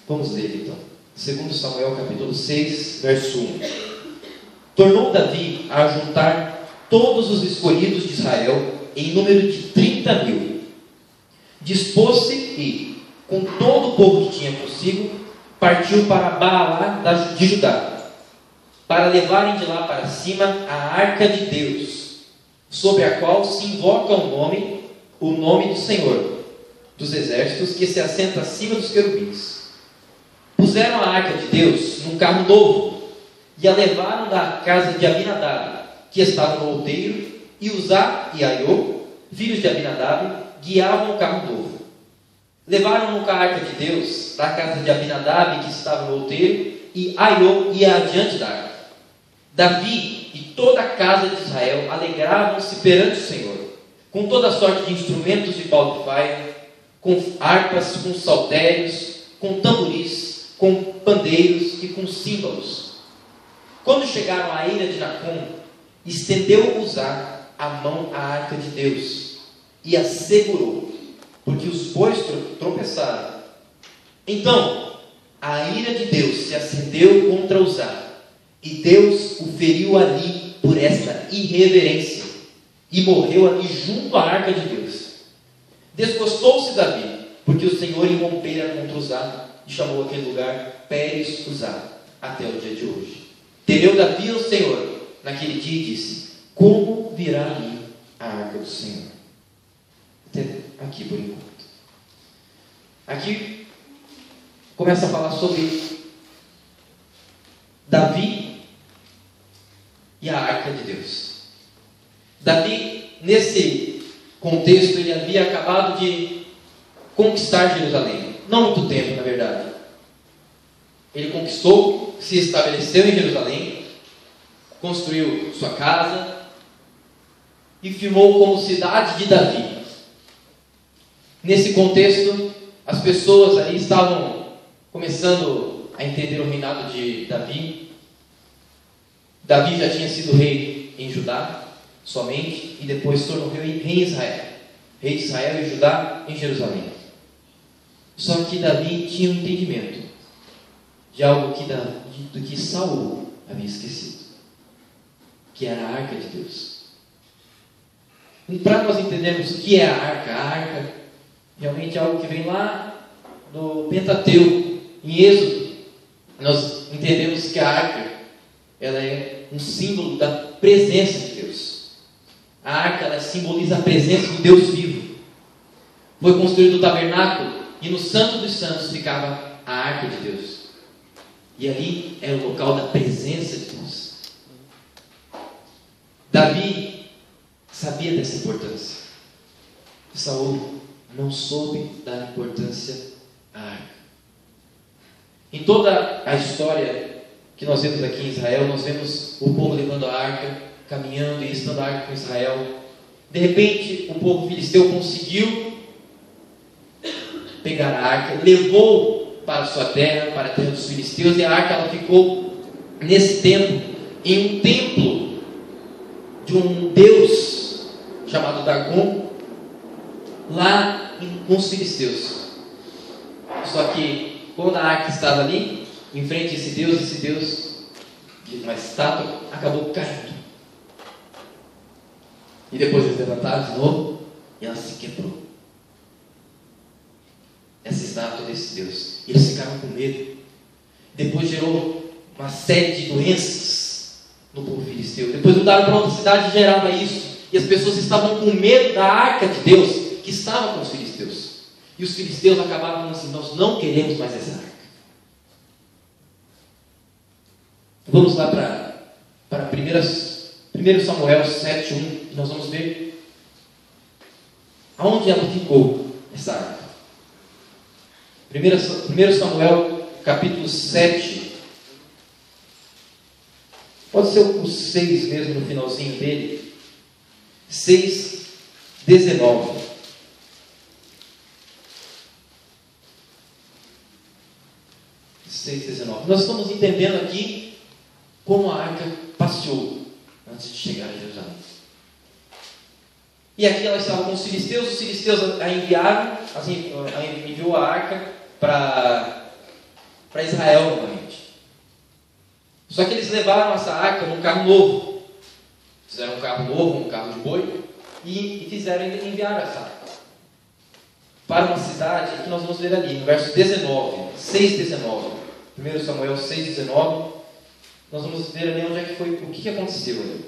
Vamos ler então. 2 Samuel capítulo 6, verso 1. Tornou Davi a juntar todos os escolhidos de Israel em número de 30.000. Dispôs-se e, com todo o povo que tinha consigo, partiu para Baalá de Judá, para levarem de lá para cima a arca de Deus, sobre a qual se invoca o nome do Senhor dos exércitos, que se assenta acima dos querubins. Puseram a arca de Deus num carro novo e a levaram da casa de Abinadab, que estava no outeiro, e Uzá e Aiô, filhos de Abinadab, guiavam o carro novo. Levaram-no a arca de Deus da casa de Abinadab, que estava no outeiro, e Aiô ia adiante da arca. Davi e toda a casa de Israel alegravam-se perante o Senhor, com toda sorte de instrumentos de pau de faia, com harpas, com saltérios, com tamboris, com pandeiros e com símbolos. Quando chegaram à ilha de Nacon, estendeu Uzá a mão à arca de Deus e a segurou, porque os bois tropeçaram. Então a ira de Deus se acendeu contra Uzá, e Deus o feriu ali por esta irreverência, e morreu ali junto à arca de Deus. Desgostou-se Davi, porque o Senhor irrompera contra Uzá, e chamou aquele lugar Pérez Uzá, até o dia de hoje. Temeu Davi ao Senhor naquele dia e disse: como virá ali a arca do Senhor? Até aqui por enquanto. Aqui começa a falar sobre Davi e a arca de Deus. Davi, nesse contexto, ele havia acabado de conquistar Jerusalém. Não muito tempo, na verdade. Ele conquistou, se estabeleceu em Jerusalém, construiu sua casa e firmou como cidade de Davi. Nesse contexto, as pessoas aí estavam começando a entender o reinado de Davi. Davi já tinha sido rei em Judá somente, e depois se tornou rei em Israel. Rei de Israel e Judá em Jerusalém. Só que Davi tinha um entendimento de algo do que Saul havia esquecido, que era a arca de Deus. E para nós entendermos o que é a arca realmente é algo que vem lá do Pentateuco, em Êxodo. Nós entendemos que a arca ela é um símbolo da presença de Deus. A arca ela simboliza a presença do Deus vivo. Foi construído o tabernáculo, e no Santo dos Santos ficava a arca de Deus. E ali era o local da presença de Deus. Davi sabia dessa importância. Saul não soube dar importância à arca. Em toda a história que nós vemos aqui em Israel, nós vemos o povo levando a arca, caminhando e estando a arca com Israel. De repente, o povo filisteu conseguiu pegar a arca, levou para a sua terra, para a terra dos filisteus, e a arca ela ficou nesse tempo em um templo de um deus chamado Dagon, lá com os filisteus. Só que quando a arca estava ali, em frente a esse deus de uma estátua, acabou caindo. E depois eles levantaram de novo e ela se quebrou. Essa estátua desse Deus. Eles ficaram com medo. Depois gerou uma série de doenças no povo filisteu. Depois mudaram para outra cidade e gerava isso. E as pessoas estavam com medo da arca de Deus que estava com os filisteus. E os filisteus acabaram falando assim: nós não queremos mais essa arca. Vamos lá para 1 Samuel 7:1. Nós vamos ver aonde ela ficou, essa arca. 1 Samuel capítulo 7, pode ser o 6 mesmo, no finalzinho dele, 6:19. Nós estamos entendendo aqui como a arca passeou antes de chegar a Jerusalém. E aqui ela estava com os filisteus a enviaram, assim, enviou a arca para Só que eles levaram essa arca num carro novo. Fizeram um carro novo, um carro de boi, e fizeram enviar essa arca para uma cidade que nós vamos ver ali, no verso 19, 6:19. 1 Samuel 6:19. Nós vamos ver ali onde é que foi, o que aconteceu ali.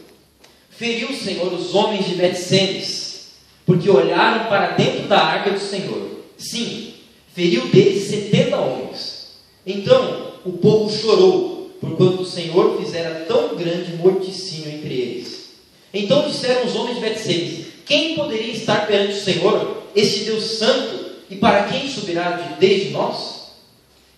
Feriu o Senhor os homens de Bet-Semes, porque olharam para dentro da arca do Senhor. Sim, feriu deles 70 homens. Então o povo chorou, porquanto o Senhor fizera tão grande morticínio entre eles. Então disseram os homens de Bet-Semes: quem poderia estar perante o Senhor, este Deus santo, e para quem subirá desde nós?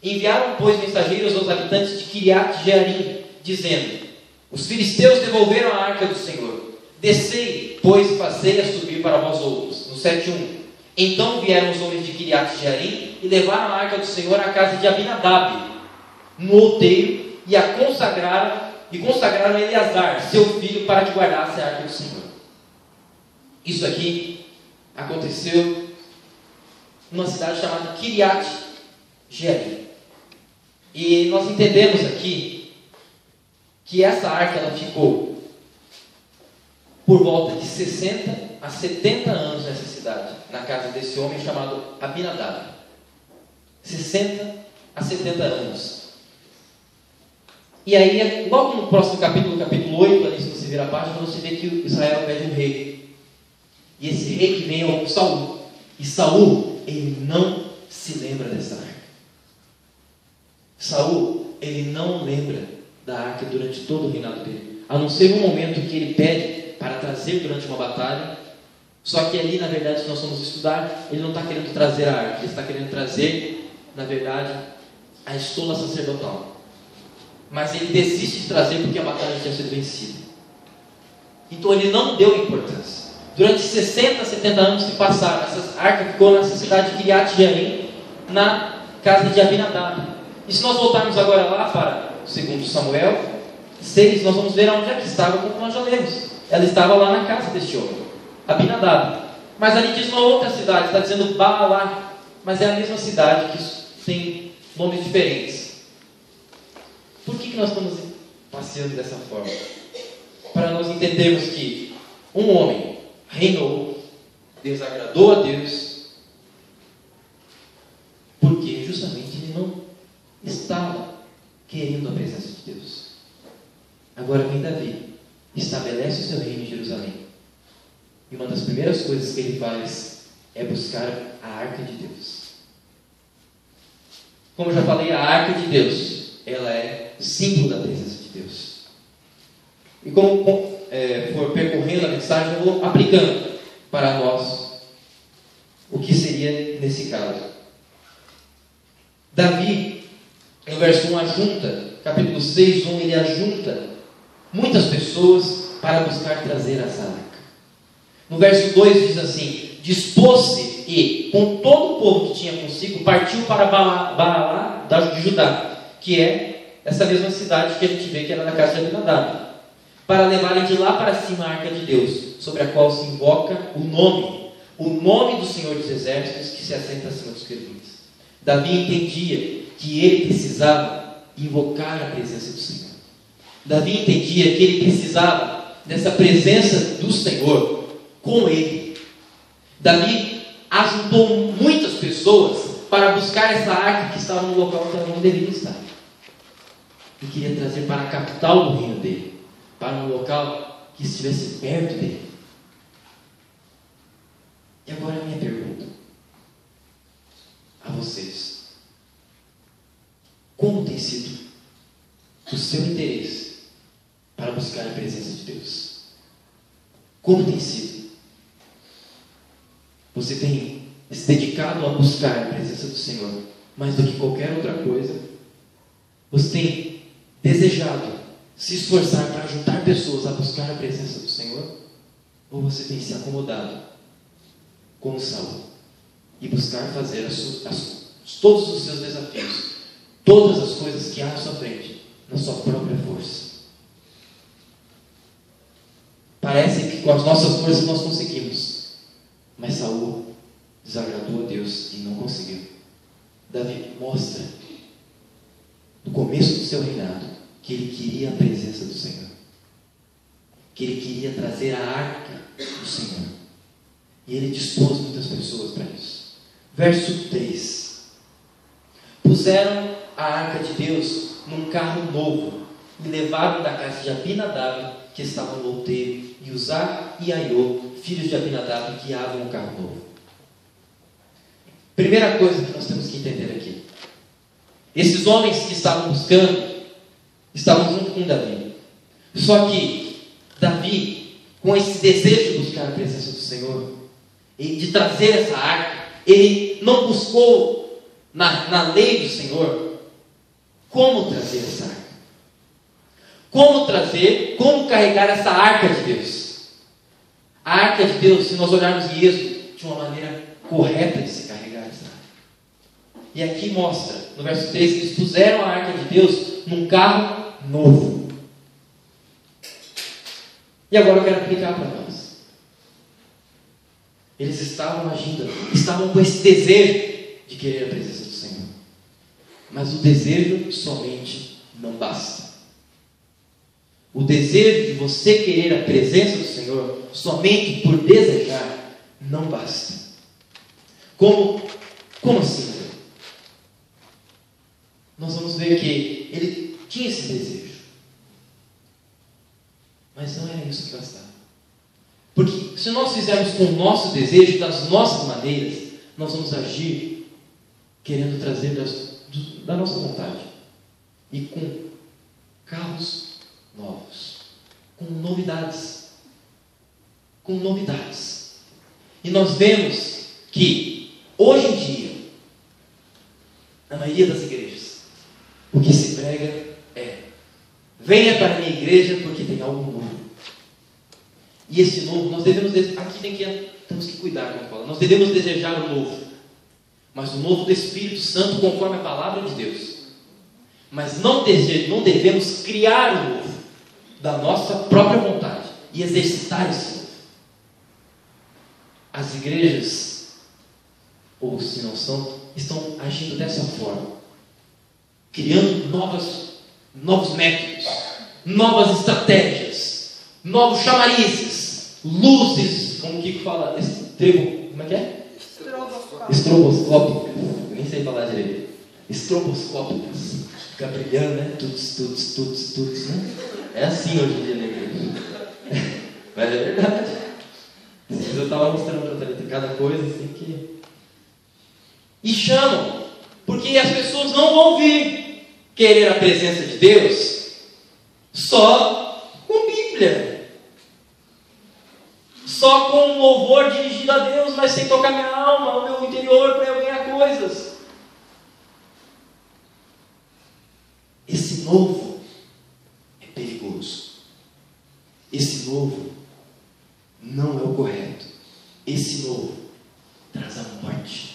Enviaram, pois, mensageiros aos habitantes de Quiriate-Jearim, dizendo: os filisteus devolveram a arca do Senhor. Descei, pois, e passei a subir para vós outros. No 7:1. Então vieram os homens de Quiriate-Jearim e levaram a arca do Senhor à casa de Abinadab, no outeiro, e a consagraram a Eleazar, seu filho, para que guardasse a arca do Senhor. Isso aqui aconteceu numa cidade chamada Quiriate-Jearim. E nós entendemos aqui que essa arca ela ficou por volta de 60 a 70 anos nessa cidade, na casa desse homem chamado Abinadab. 60 a 70 anos. E aí, logo no próximo capítulo 8, ali, se você virar a página, você vê que Israel pede um rei. E esse rei que vem é o Saul. E Saul, ele não se lembra dessa arca. Saul, ele não lembra da arca durante todo o reinado dele. A não ser um momento que ele pede para trazer durante uma batalha. Só que ali, na verdade, se nós formos estudar, ele não está querendo trazer a arca. Ele está querendo trazer, na verdade, a estola sacerdotal. Mas ele desiste de trazer porque a batalha tinha sido vencida. Então ele não deu importância. Durante 60, 70 anos que passaram, essa arca ficou nessa cidade de Quiriate-Jearim, na casa de Abinadab. E se nós voltarmos agora lá para 2 Samuel 6, nós vamos ver onde é que estava, como nós já lemos. Ela estava lá na casa deste homem, Abinadab. Mas ali diz uma outra cidade, está dizendo Baalá, mas é a mesma cidade que tem nomes diferentes. Por que nós estamos passeando dessa forma? Para nós entendermos que um homem reinou, desagradou a Deus, porque justamente ele não estava querendo a presença de Deus. Agora vem Davi, estabelece o seu reino em Jerusalém. E uma das primeiras coisas que ele faz é buscar a arca de Deus. Como eu já falei, a arca de Deus, ela é símbolo da presença de Deus. E como for percorrendo a mensagem, eu vou aplicando para nós o que seria nesse caso. Davi, no verso 1, ajunta, capítulo 6, 1, ele ajunta muitas pessoas para buscar trazer essa arca. No verso 2 diz assim: dispôs-se e, com todo o povo que tinha consigo, partiu para Baalá de Judá, que é essa mesma cidade que a gente vê que era na casa de Abinadab, para levarem de lá para cima a arca de Deus, sobre a qual se invoca o nome do Senhor dos Exércitos, que se assenta acima dos querubins. Davi entendia que ele precisava invocar a presença do Senhor. Davi entendia que ele precisava dessa presença do Senhor com ele. Davi ajuntou muitas pessoas para buscar essa arca que estava no local que ela não deveria estar. E queria trazer para a capital do reino dele, para um local que estivesse perto dele. E agora a minha pergunta a vocês: como tem sido o seu interesse para buscar a presença de Deus? Como tem sido? Você tem se dedicado a buscar a presença do Senhor mais do que qualquer outra coisa? Você tem desejado se esforçar para juntar pessoas a buscar a presença do Senhor? Ou você tem se acomodado como Saul e buscar fazer todos os seus desafios, todas as coisas que há à sua frente, na sua própria força? Parece que com as nossas forças nós conseguimos, mas Saul desagradou a Deus e não conseguiu. Davi mostra, no começo do seu reinado, que ele queria a presença do Senhor, que ele queria trazer a arca do Senhor, e ele dispôs muitas pessoas para isso. Verso 3: puseram a arca de Deus num carro novo e levaram da casa de Abinadab, que estava no outeiro, e Uzá e Aiô, filhos de Abinadab, guiavam o carro novo. Primeira coisa que nós temos que entender aqui: esses homens que estavam buscando, estavam junto com Davi. Só que Davi, com esse desejo de buscar a presença do Senhor e de trazer essa arca, ele não buscou na lei do Senhor como trazer essa arca, como carregar essa arca de Deus. A arca de Deus, se nós olharmos em Êxodo, de uma maneira correta de se carregar essa arca. E aqui mostra, no verso 3, que eles puseram a arca de Deus num carro novo. E agora eu quero aplicar para nós. Eles estavam agindo, estavam com esse desejo de querer a presença do Senhor. Mas o desejo somente não basta. O desejo de você querer a presença do Senhor somente por desejar não basta. Como assim? Nós vamos ver que ele tinha esse desejo, mas não era isso que bastava. Porque se nós fizermos com o nosso desejo, das nossas maneiras, nós vamos agir querendo trazer da nossa vontade, e com carros novos, com novidades. E nós vemos que hoje em dia, na maioria das igrejas, o que se prega é: venha para a minha igreja porque tem algo novo. E esse novo, nós devemos, temos que cuidar com a fala. Nós devemos desejar o novo, mas o novo do Espírito Santo, conforme a palavra de Deus. Mas não devemos criar o novo da nossa própria vontade e exercitar esse novo. As igrejas, ou se não são, estão agindo dessa forma, criando novos métodos, novas estratégias, novos chamarizes, luzes, como o Kiko fala, como é que é? Estroboscópicas. Eu nem sei falar direito. Estroboscópicas. Fica brilhando, né? Tuts, né? É assim hoje em dia na igreja. Mas é verdade. Eu estava mostrando para você cada coisa assim que... E chamam, porque as pessoas não vão vir querer a presença de Deus só com Bíblia, só com um louvor dirigido a Deus, mas sem tocar minha alma, o meu interior, para eu ganhar coisas. Esse novo é perigoso. Esse novo não é o correto. Esse novo traz a morte.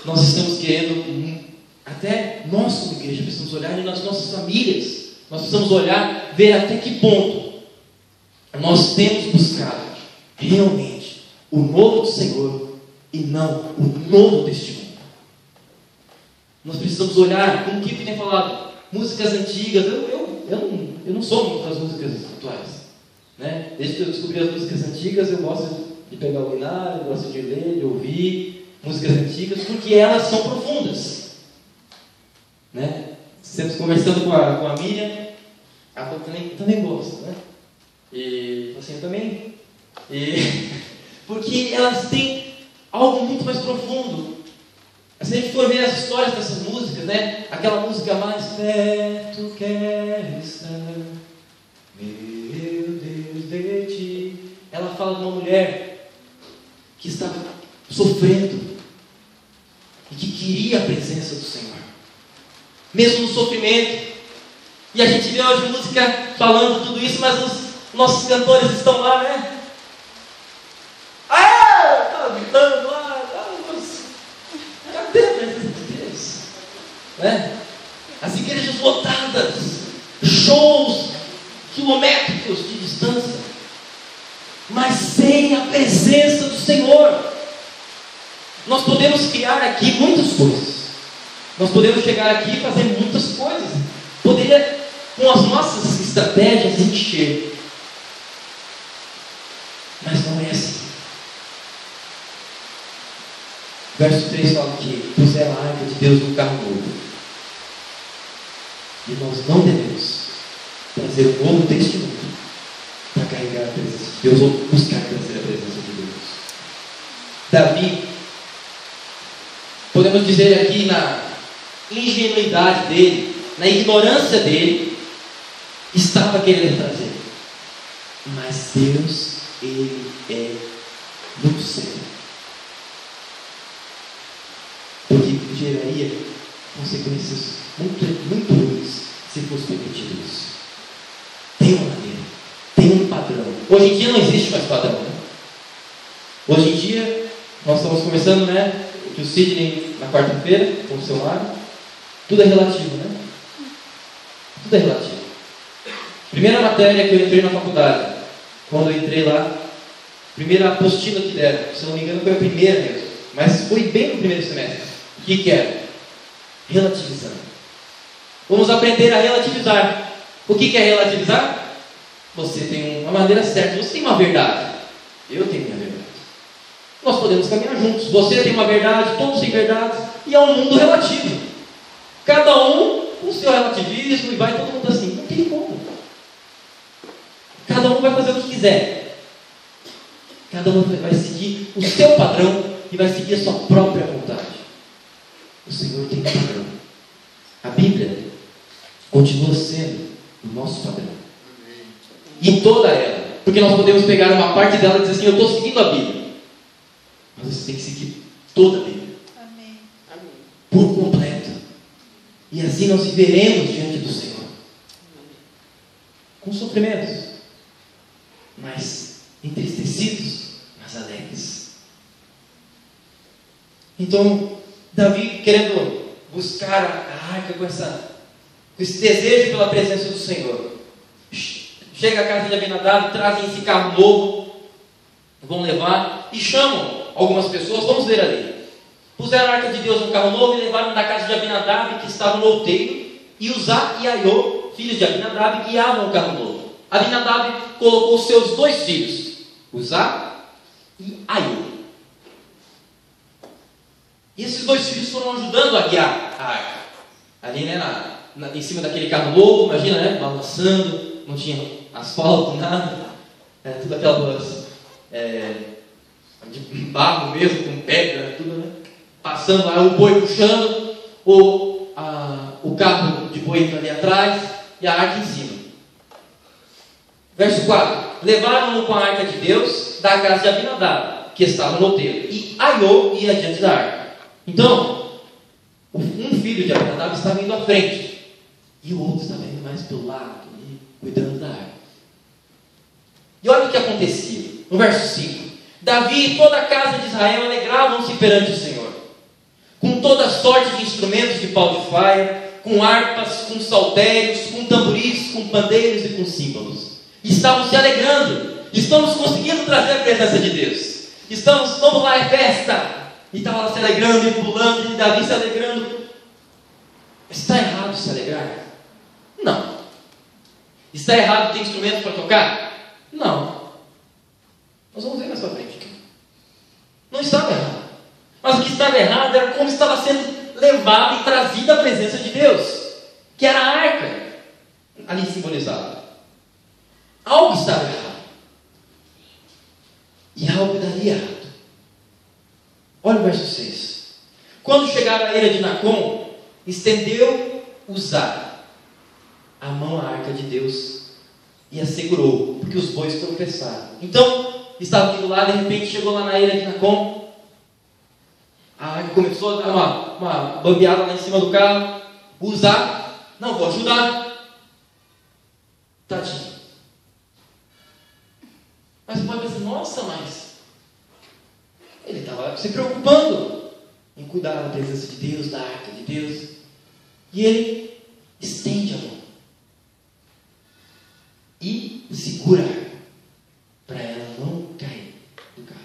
Nós estamos querendo, até nós como igreja, precisamos olhar nas nossas famílias. Nós precisamos olhar, ver até que ponto nós temos buscado realmente o novo do Senhor e não o novo deste mundo. Nós precisamos olhar, como o Kiko tem falado, músicas antigas. Eu não sou muito das músicas atuais, né? Desde que eu descobri as músicas antigas, eu gosto de pegar o hinário, eu gosto de ler, de ouvir músicas antigas, porque elas são profundas, né? Estamos conversando com a Miriam, ela também gosta, né? E assim, eu também. Porque elas têm algo muito mais profundo. Se a gente for ver as histórias dessas músicas, né? Aquela música mais perto quero estar, meu Deus de ti. Ela fala de uma mulher que estava sofrendo e que queria a presença do Senhor, mesmo no sofrimento. E a gente vê hoje música falando tudo isso, mas os nossos cantores estão lá, né? Estava gritando lá. Cadê a presença de Deus? Né? As igrejas lotadas, shows quilométricos de distância, mas sem a presença do Senhor. Nós podemos criar aqui muitas coisas, Nós podemos chegar aqui e fazer muitas coisas. Poderia, com as nossas estratégias, encher. Mas não é assim. Verso 3 fala que puseram a arca de Deus no carro novo. E nós não devemos trazer um novo testemunho para carregar a presença de Deus ou buscar trazer a presença de Deus. Davi, podemos dizer aqui na ingenuidade dele, na ignorância dele, estava querendo trazer. Mas Deus, Ele é muito sério. Porque geraria consequências muito ruins se fosse permitido isso. Tem uma maneira, tem um padrão. Hoje em dia não existe mais padrão, né? Hoje em dia, nós estamos começando, né? Que o Sidney na quarta-feira, com o seu lado, tudo é relativo, né? Tudo é relativo. Primeira matéria que eu entrei na faculdade, quando eu entrei lá, primeira apostila que deram, se não me engano foi a primeira mesmo, mas foi bem no primeiro semestre. O que era? Relativizando. Vamos aprender a relativizar. O que é relativizar? Você tem uma maneira certa, você tem uma verdade. Eu tenho minha verdade. Nós podemos caminhar juntos. Você tem uma verdade, todos têm verdade, e é um mundo relativo. Cada um com o seu relativismo, e vai todo mundo assim. Não tem como. Cada um vai fazer o que quiser. Cada um vai seguir o seu padrão e vai seguir a sua própria vontade. O Senhor tem um padrão. A Bíblia continua sendo o nosso padrão. E toda ela. Porque nós podemos pegar uma parte dela e dizer assim, eu estou seguindo a Bíblia. Mas você tem que seguir toda a Bíblia. Amém. Por completo. E assim nós viveremos diante do Senhor. Com sofrimentos. Mas entristecidos, mas alegres. Então, Davi querendo buscar a arca com esse desejo pela presença do Senhor. Chega à casa de Abinadab, trazem esse carro novo, vão levar e chamam algumas pessoas, vamos ver ali. Puseram a arca de Deus no carro novo e levaram da casa de Abinadab, que estava no outeiro, e Uzá e Aiô, filhos de Abinadab, guiavam o carro novo. Abinadab colocou seus 2 filhos, Uzá e Aiô. E esses 2 filhos foram ajudando a guiar a arca. Ali, né, em cima daquele carro novo, imagina, né, balançando, não tinha asfalto, nada. Era tudo aquelas de barro mesmo, com pedra, tudo, né? Passando lá, o boi puxando, o carro de boi ali atrás e a arca em cima. Verso 4: levaram-no com a arca de Deus da casa de Abinadab, que estava no outeiro, e Aiô ia diante da arca. Então, um filho de Abinadab estava indo à frente, e o outro estava indo mais pelo lado, cuidando da arca. E olha o que acontecia, no verso 5: Davi e toda a casa de Israel alegravam-se perante o Senhor, com toda sorte de instrumentos de pau de faia, com harpas, com saltérios, com tamboris, com pandeiros e com símbolos. Estavam se alegrando. Estamos conseguindo trazer a presença de Deus. Vamos lá, é festa. E estava lá se alegrando e pulando, e Davi se alegrando. Está errado se alegrar? Não. Está errado ter instrumentos para tocar? Não. Nós vamos ver mais para frente. Não estava errado. Mas o que estava errado era como estava sendo levada e trazida a presença de Deus, que era a arca ali simbolizada. Algo estava errado. E algo daria errado. Olha o verso 6. Quando chegaram à eira de Nacon, estendeu Uzá a mão à arca de Deus e a segurou, porque os bois tropeçaram. Então, estava indo lá, de repente chegou lá na eira de Nacon. A arca começou a dar uma bambeada lá em cima do carro. Uzá, não, vou ajudar. Tadinho. Mas você pode pensar, nossa, mas ele estava se preocupando em cuidar da presença de Deus, da arca de Deus. E ele estende a mão e segura a arca para ela não cair do carro.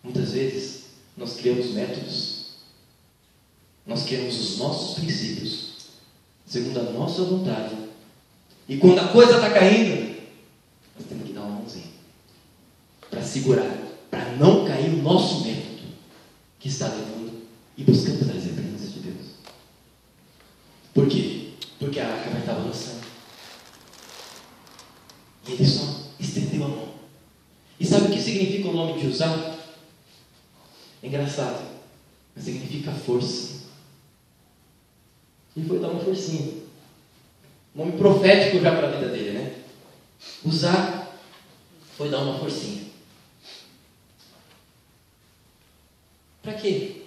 Muitas vezes nós criamos métodos Nós queremos os nossos princípios, segundo a nossa vontade. E quando a coisa está caindo, nós temos que dar uma mãozinha para segurar, para não cair o nosso método que está levando e buscando trazer presença de Deus. Por quê? Porque a arca vai estar balançando. E ele só estendeu a mão. E sabe o que significa o nome de Uzá? É engraçado, mas significa força. E foi dar uma forcinha. Nome profético já para a vida dele, né? Uzá foi dar uma forcinha. Para quê?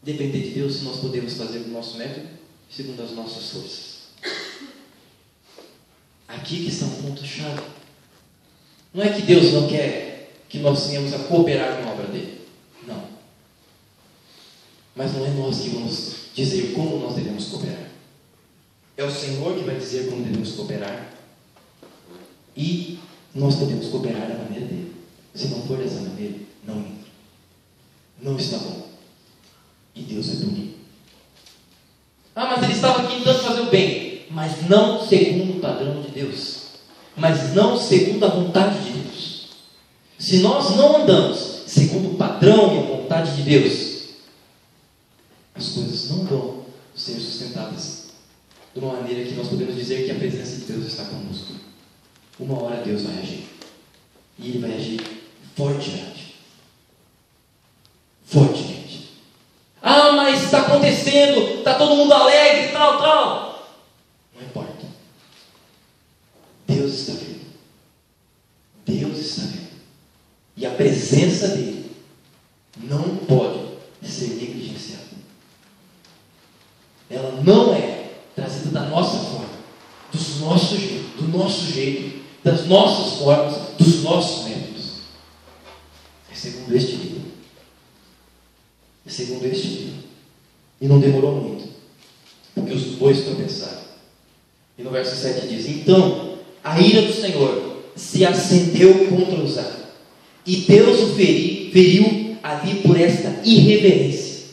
Depender de Deus se nós podemos fazer o nosso método segundo as nossas forças. Aqui que está um ponto-chave. Não é que Deus não quer que nós venhamos a cooperar com a obra dele. Não. Mas não é nós que vamos dizer como nós devemos cooperar. É o Senhor que vai dizer como devemos cooperar. E nós podemos cooperar da maneira dele. Se não for dessa maneira, não entra. Não está bom. E Deus é bonito. Mas ele estava aqui tentando fazer o bem. Mas não segundo o padrão de Deus. Mas não segundo a vontade de Deus. Se nós não andamos segundo o padrão e a vontade de Deus, as coisas não vão ser sustentadas de uma maneira que nós podemos dizer que a presença de Deus está conosco. Uma hora Deus vai agir. E Ele vai agir fortemente. Fortemente. Mas está acontecendo, está todo mundo alegre, tal. Não importa. Deus está vendo. Deus está vendo. E a presença dele não pode ser negligenciada. Ela não é trazida da nossa forma, do nosso jeito, das nossas formas, dos nossos métodos. É segundo este livro. É segundo este livro. E não demorou muito, porque os dois tropeçaram. E no verso 7 diz: então a ira do Senhor se acendeu contra Uzá, e Deus o feriu ali por esta irreverência,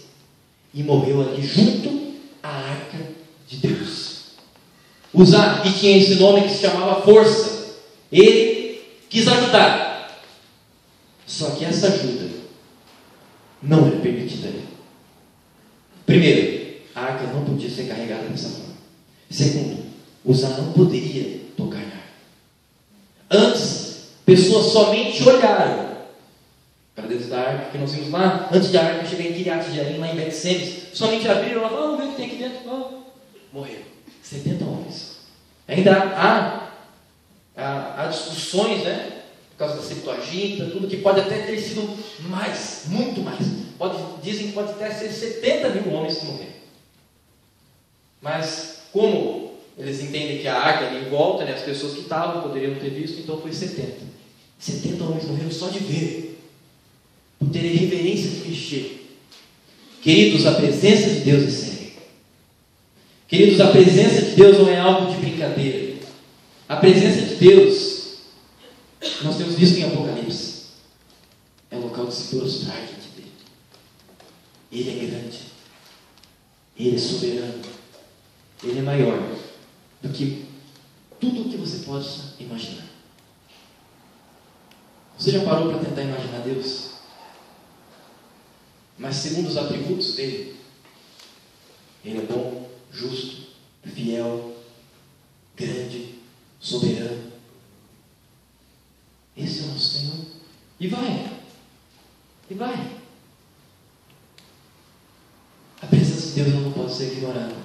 e morreu ali junto à arca de Deus. Uzá, que tinha esse nome que se chamava força, ele quis ajudar, só que essa ajuda não era permitida a ele. Primeiro, a arca não podia ser carregada dessa forma. Segundo, Uzá não poderia tocar na arca. Antes, pessoas somente olharam para dentro da arca, que nós vimos lá, antes da arca chegar em Kiriat Jearim, lá em Bet-Semes, somente abriram lá, vamos ver o que tem aqui dentro. Morreram 70 homens. Ainda há discussões, né? Por causa da Septuaginta, tudo que pode até ter sido mais, muito mais. Dizem que pode até ser 70 mil homens que morreram. Mas, como eles entendem que a arca ali em volta, né, as pessoas que estavam poderiam ter visto, então foi 70. 70 homens morreram só de ver, por terem reverência de mexer. Queridos, a presença de Deus é séria. Queridos, a presença de Deus não é algo de brincadeira. A presença de Deus, nós temos visto em Apocalipse, é o local de se prostrar diante dele. Ele é grande, Ele é soberano, Ele é maior do que tudo o que você possa imaginar. Você já parou para tentar imaginar Deus? Mas segundo os atributos dele, Ele é bom, justo, fiel, grande, soberano. Esse é o nosso Senhor. E vai. A presença de Deus não pode ser ignorada.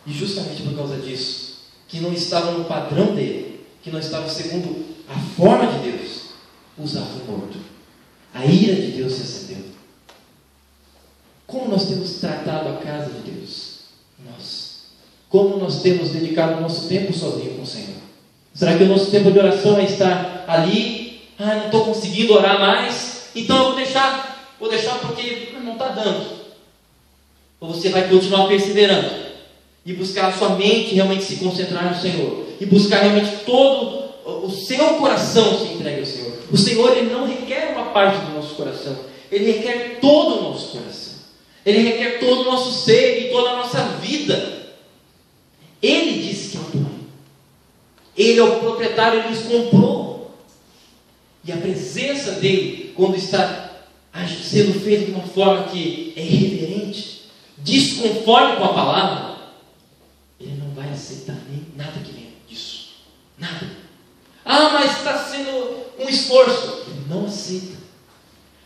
E justamente por causa disso, que não estava no padrão dele, que não estava segundo a forma de Deus, Uzá foi morto. A ira de Deus se acendeu. Como nós temos tratado a casa de Deus? Como nós temos dedicado o nosso tempo sozinho com o Senhor? Será que o nosso tempo de oração é estar ali? Não estou conseguindo orar mais, então eu vou deixar porque não está dando. Ou você vai continuar perseverando e buscar a sua mente realmente se concentrar no Senhor e buscar realmente todo o seu coração se entregue ao Senhor. O Senhor, Ele não requer uma parte do nosso coração, Ele requer todo o nosso coração. Ele requer todo o nosso ser e toda a nossa vida. Ele disse que é o dono. Ele é o proprietário, ele nos comprou. E a presença dele, quando está sendo feita de uma forma que é irreverente, desconforme com a palavra, ele não vai aceitar nem nada que venha disso. Nada. Mas está sendo um esforço. Ele não aceita.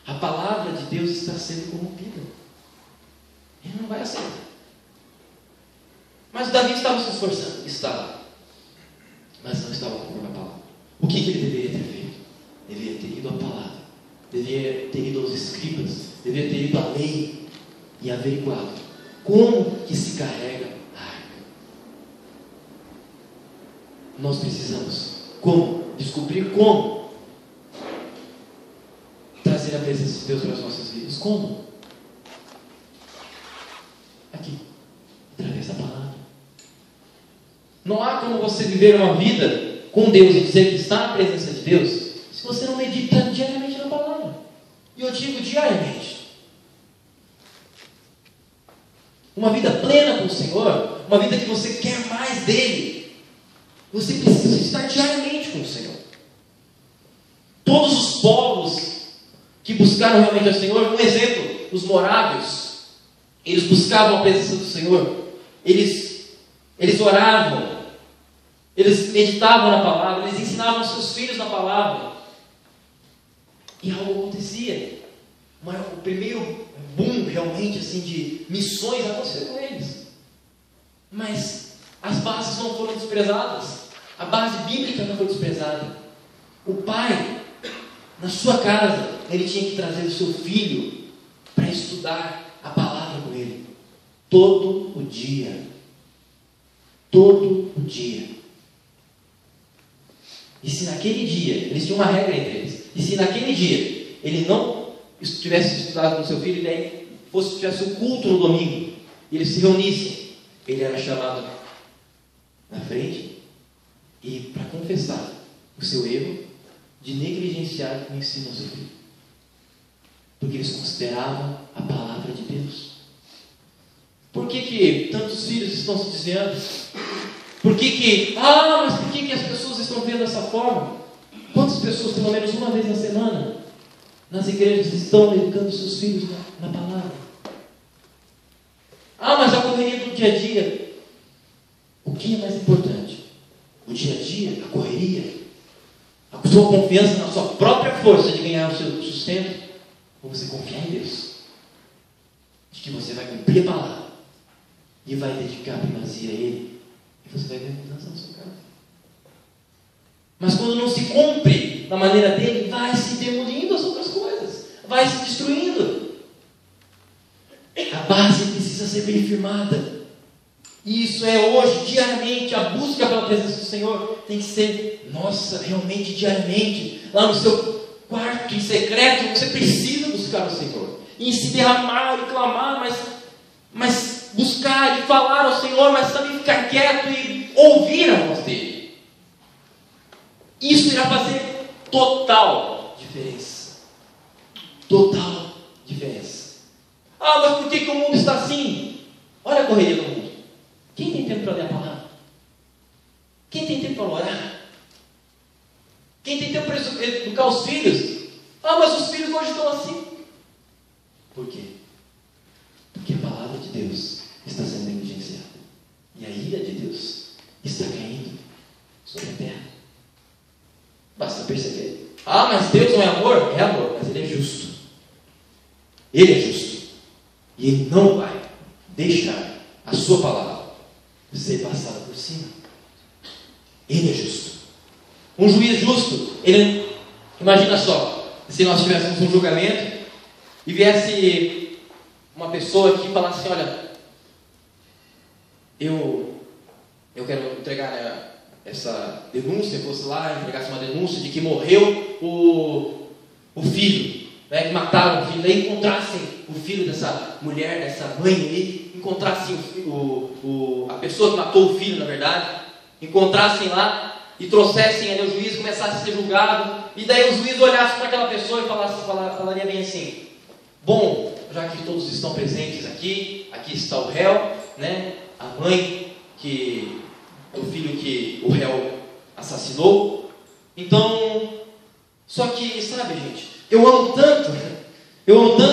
A palavra de Deus está sendo corrompida. Ele não vai aceitar. Mas Davi estava se esforçando. Estava. Mas não estava conforme a palavra. O que ele deveria ter feito? Deveria ter ido à palavra. Deveria ter ido aos escribas. Deveria ter ido à lei. E averiguado como que se carrega a arca. Nós precisamos descobrir como trazer a presença de Deus para as nossas vidas. Como? Aqui, através da palavra. Não há como você viver uma vida com Deus e dizer que está na presença de Deus se você não medita diariamente na palavra. E eu digo diariamente. Uma vida plena com o Senhor, uma vida que você quer mais dele, você precisa estar diariamente com o Senhor. Todos os povos que buscaram realmente ao Senhor, um exemplo, os morávios, eles buscavam a presença do Senhor, eles oravam, eles meditavam na palavra, eles ensinavam seus filhos na palavra, e algo acontecia. O primeiro boom realmente assim de missões aconteceu com eles, mas as bases não foram desprezadas, a base bíblica não foi desprezada. O pai, na sua casa, ele tinha que trazer o seu filho para estudar a palavra com ele todo o dia. E se naquele dia, eles tinham uma regra entre eles, e se naquele dia ele não tivesse estudado com seu filho, e daí tivesse o culto no domingo, e eles se reunissem, ele era chamado na frente e para confessar o seu erro de negligenciar o ensino ao seu filho, porque eles consideravam a palavra de Deus. Por que tantos filhos estão se desviando? Mas por que as pessoas estão vendo dessa forma? Quantas pessoas, pelo menos uma vez na semana, nas igrejas estão educando seus filhos na palavra? Mas a correria do dia a dia. O que é mais importante? O dia a dia, a correria, a sua confiança na sua própria força de ganhar o seu sustento, ou você confiar em Deus, de que você vai cumprir a palavra e vai dedicar a primazia a Ele, e você vai ver mudança na sua casa. Mas quando não se cumpre da maneira dele, vai se demolindo as outras coisas, vai se destruindo. A base precisa ser bem firmada. E isso é hoje, diariamente, a busca pela presença do Senhor tem que ser nossa, realmente, diariamente. Lá no seu quarto, em secreto, você precisa buscar o Senhor. E se derramar e clamar, mas buscar e falar ao Senhor, mas também ficar quieto e ouvir a voz dele. Isso irá fazer total diferença. Total diferença. Mas por que o mundo está assim? Olha a correria do mundo. Quem tem tempo para ler a palavra? Quem tem tempo para orar? Quem tem tempo para educar os filhos? Mas os filhos hoje estão assim. Por quê? Porque a palavra de Deus está sendo negligenciada. E a ira de Deus está caindo sobre a terra. Basta perceber. Mas Deus não é amor? É amor, mas Ele é justo. Ele é justo. E Ele não vai deixar a sua palavra ser passada por cima. Ele é justo. Um juiz justo, imagina só, se nós tivéssemos um julgamento e viesse uma pessoa aqui e falasse: olha, eu quero entregar essa denúncia, fosse lá, entregasse uma denúncia de que morreu o filho, que mataram o filho, daí encontrassem o filho dessa mulher, dessa mãe aí, encontrassem a pessoa que matou o filho, na verdade, encontrassem lá e trouxessem ali o juiz e começasse a ser julgado, e daí o juiz olhasse para aquela pessoa e falaria bem assim: bom, já que todos estão presentes aqui, aqui está o réu, né? A mãe do filho que o réu assassinou. Então, só que, sabe, gente, eu amo tanto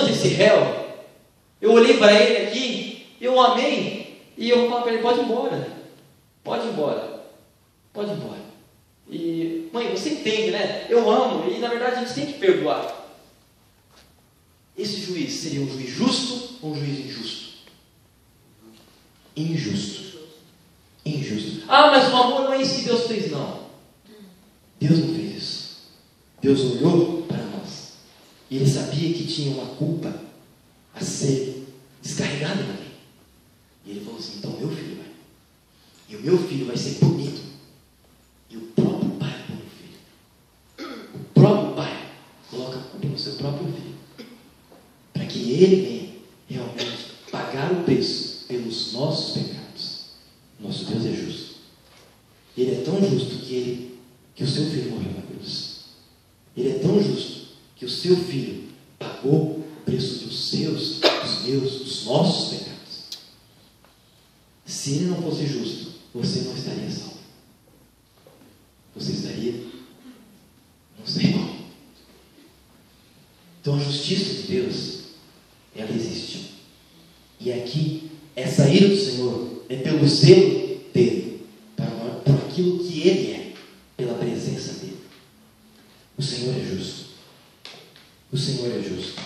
esse réu. Eu olhei para ele aqui, eu amei, e eu falo para ele: pode ir embora, pode ir embora, pode ir embora. E, mãe, você entende, né? Eu amo, e na verdade a gente tem que perdoar. Esse juiz seria um juiz justo ou um juiz injusto? Injusto. Ah, mas o amor não é isso que Deus fez. Não, Deus não fez isso. Deus olhou para nós e Ele sabia que tinha uma culpa a ser descarregada na lei. E Ele falou assim: então meu filho vai. E o meu filho vai ser punido. E o próprio pai põe o filho. O próprio pai coloca a culpa no seu próprio filho, para que ele venha realmente pagar o preço pelos nossos pecados. Nosso Deus é justo. Ele é tão justo que o seu filho morreu na cruz. Ele é tão justo que o seu filho pagou o preço dos seus, dos meus, dos nossos pecados. Se ele não fosse justo, você não estaria salvo. Você estaria, não sei como. Então a justiça de Deus, ela existe. E aqui, essa ira do Senhor é pelo zelo dele, por aquilo que ele é, pela presença dele. O Senhor é justo. O Senhor é justo.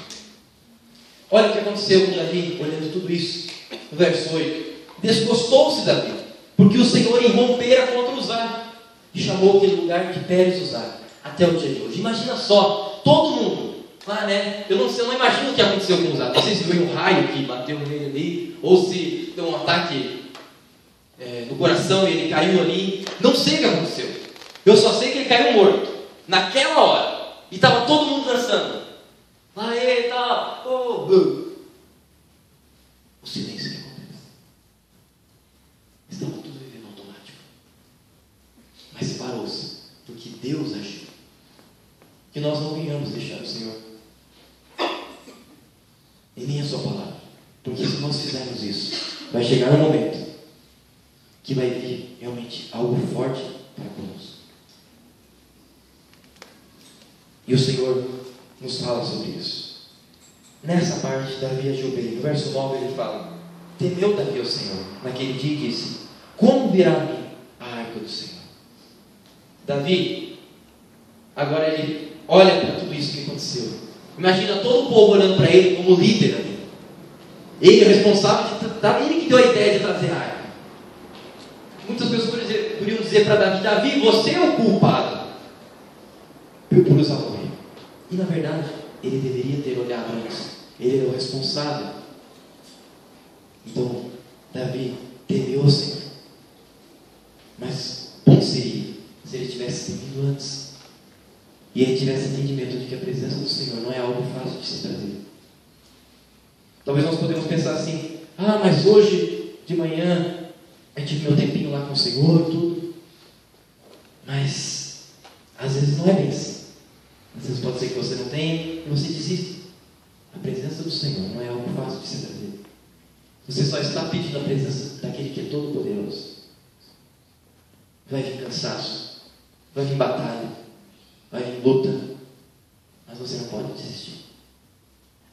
Olha o que aconteceu com Davi, olhando tudo isso. No verso 8: desgostou-se Davi, porque o Senhor irrompera contra Uzá, e chamou aquele lugar de Pérez Uzá, até o dia de hoje. Imagina só, todo mundo lá, né? Eu não imagino o que aconteceu com Uzá. Não sei se foi um raio que bateu nele ali, ou se deu um ataque no coração e ele caiu ali. Não sei o que aconteceu. Eu só sei que ele caiu morto naquela hora, e estava todo mundo dançando lá. Eita, o silêncio que acontece. Estava tudo vivendo automático, mas parou-se porque Deus agiu. Que nós não venhamos deixar o Senhor e nem a sua palavra, porque se nós fizermos isso, vai chegar um momento que vai vir realmente algo forte para conosco. E o Senhor nos fala sobre isso. Nessa parte, Davi agiu bem. No verso 9 ele fala: temeu Davi ao Senhor naquele dia e disse: como virá a mim a arca do Senhor? Davi, agora ele olha para tudo isso que aconteceu. Imagina todo o povo olhando para ele como líder ali. Ele é responsável ele que deu a ideia de trazer a arca. Muitas pessoas poderiam dizer para Davi: Davi, você é o culpado por usar o rei. E na verdade, ele deveria ter olhado antes. Ele era o responsável. Então, Davi temeu o Senhor. Mas bom seria se ele tivesse temido antes, e ele tivesse entendimento de que a presença do Senhor não é algo fácil de se trazer. Talvez nós podemos pensar assim: ah, mas hoje de manhã eu tive meu tempinho lá com o Senhor, tudo. Mas às vezes não é bem assim. Às vezes pode ser que você não tenha e você desiste. A presença do Senhor não é algo fácil de se trazer. Você só está pedindo a presença daquele que é todo poderoso. Vai vir cansaço, vai vir batalha, vai vir luta, mas você não pode desistir.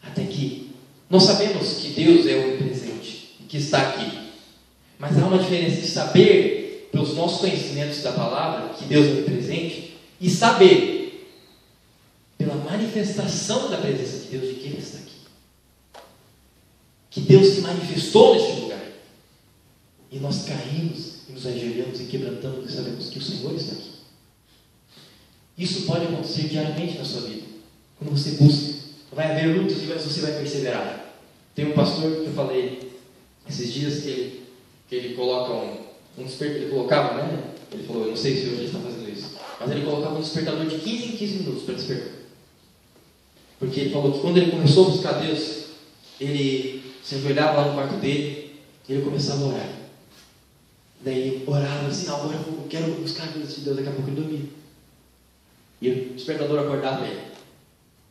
Até que nós sabemos que Deus é onipresente e que está aqui. Mas há uma diferença de saber, pelos nossos conhecimentos da palavra, que Deus é onipresente, e saber, pela manifestação da presença de Deus, de que Ele está aqui. Que Deus se manifestou neste lugar. E nós caímos, e nos ajoelhamos e quebrantamos e sabemos que o Senhor está aqui. Isso pode acontecer diariamente na sua vida. Quando você busca, vai haver lutas, mas você vai perseverar. Tem um pastor que eu falei esses dias que ele coloca um despertador. Ele colocava, né? Ele falou, eu não sei se hoje ele está fazendo isso, mas ele colocava um despertador de 15 em 15 minutos para despertar. Porque ele falou que quando ele começou a buscar Deus, ele se ajoelhava lá no quarto dele e ele começava a orar. Daí ele orava assim: não, agora eu quero buscar a presença de Deus. Daqui a pouco ele dormia. E o despertador acordava ele.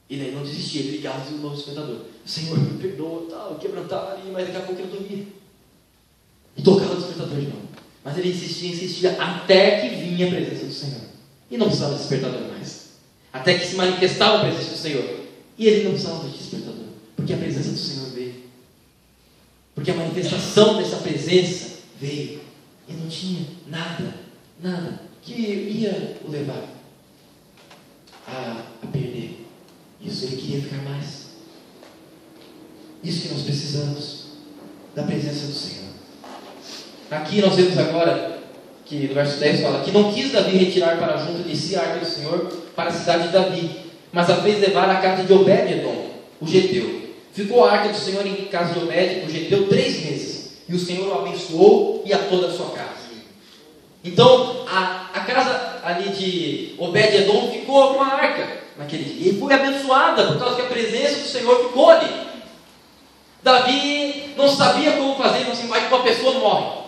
E daí não desistia, ele ligava o novo despertador. Senhor, me perdoa, tal, quebrantava ali, mas daqui a pouco ele dormia. E tocava o despertador de novo. Mas ele insistia, até que vinha a presença do Senhor. E não precisava de despertador mais. Até que se manifestava a presença do Senhor. E ele não precisava de despertador. Porque a presença do Senhor veio. Porque a manifestação dessa presença veio. E não tinha nada que ia o levar a perder. Isso, ele queria ficar mais. Isso que nós precisamos, da presença do Senhor. Aqui nós vemos agora, que no verso 10 fala, que não quis Davi retirar para junto de si a arca do Senhor para a cidade de Davi, mas a fez levar à casa de Obed-edom, o geteu. Ficou a arca do Senhor em casa de Obed, o geteu, 3 meses, e o Senhor o abençoou e a toda a sua casa. Então, a casa ali de Obed-edom ficou com a arca naquele dia, e foi abençoada, por causa que a presença do Senhor ficou ali. Davi não sabia como fazer, não assim, vai que uma pessoa morre,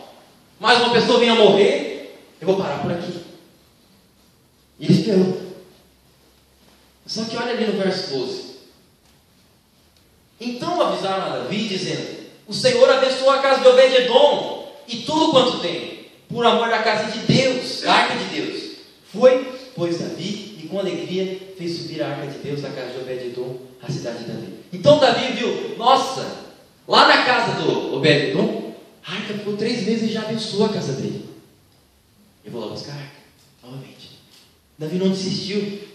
mas uma pessoa venha morrer, eu vou parar por aqui. E ele esperou. Só que olha ali no verso 12. Então avisaram a Davi, dizendo: o Senhor abençoou a casa de Obed-edom e tudo quanto tem, por amor da casa de Deus, da arca de Deus. Foi, pois, Davi, e com alegria fez subir a arca de Deus da casa de Obed-edom, a cidade de Davi. Então Davi viu, nossa, lá na casa do Obed-edom, a arca ficou 3 meses e já abençoou a casa dele. Eu vou lá buscar a arca, novamente. Davi não desistiu.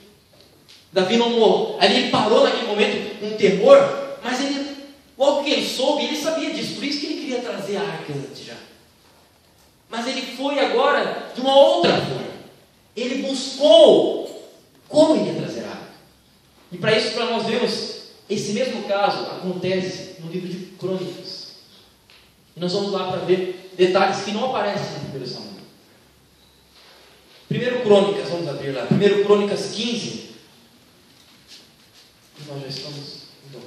Davi não morreu. Ali ele parou naquele momento, um temor, mas ele, logo que ele soube, ele sabia disso, por isso que ele queria trazer a arca antes já. Mas ele foi agora de uma outra forma. Ele buscou como ele ia trazer a arca. E para isso, para nós vermos, esse mesmo caso acontece no livro de Crônicas. E nós vamos lá para ver detalhes que não aparecem no 1 Samuel. 1 Crônicas, vamos abrir lá. 1 Crônicas 15. Nós já estamos. Então,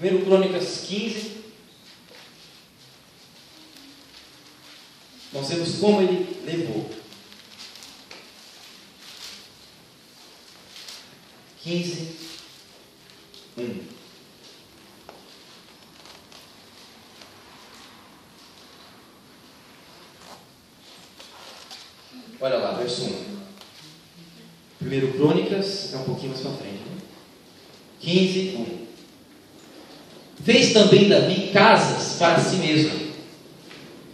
1 Crônicas 15. Nós vemos como ele levou. 15, 1. Olha lá, verso 1. 1 Crônicas, é um pouquinho mais para frente. Né? 15, 1. Fez também Davi casas para si mesmo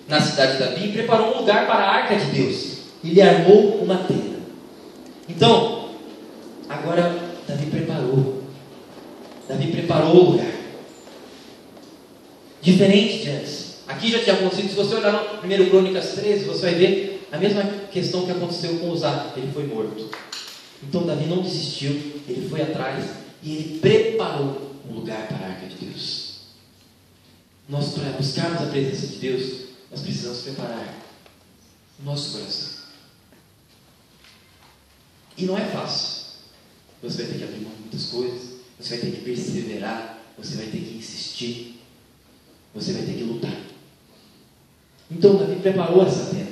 na cidade de Davi e preparou um lugar para a arca de Deus. E lhe armou uma tenda. Então, agora Davi preparou o lugar. Diferente de antes. Aqui já tinha acontecido, se você olhar no 1 Crônicas 13, você vai ver a mesma questão que aconteceu com Uzá, ele foi morto. Então Davi não desistiu, ele foi atrás e ele preparou um lugar para a arca de Deus. Nós, para buscarmos a presença de Deus, nós precisamos preparar o nosso coração. E não é fácil. Você vai ter que abrir mão de muitas coisas, você vai ter que perseverar, você vai ter que insistir, você vai ter que lutar. Então Davi preparou essa tenda.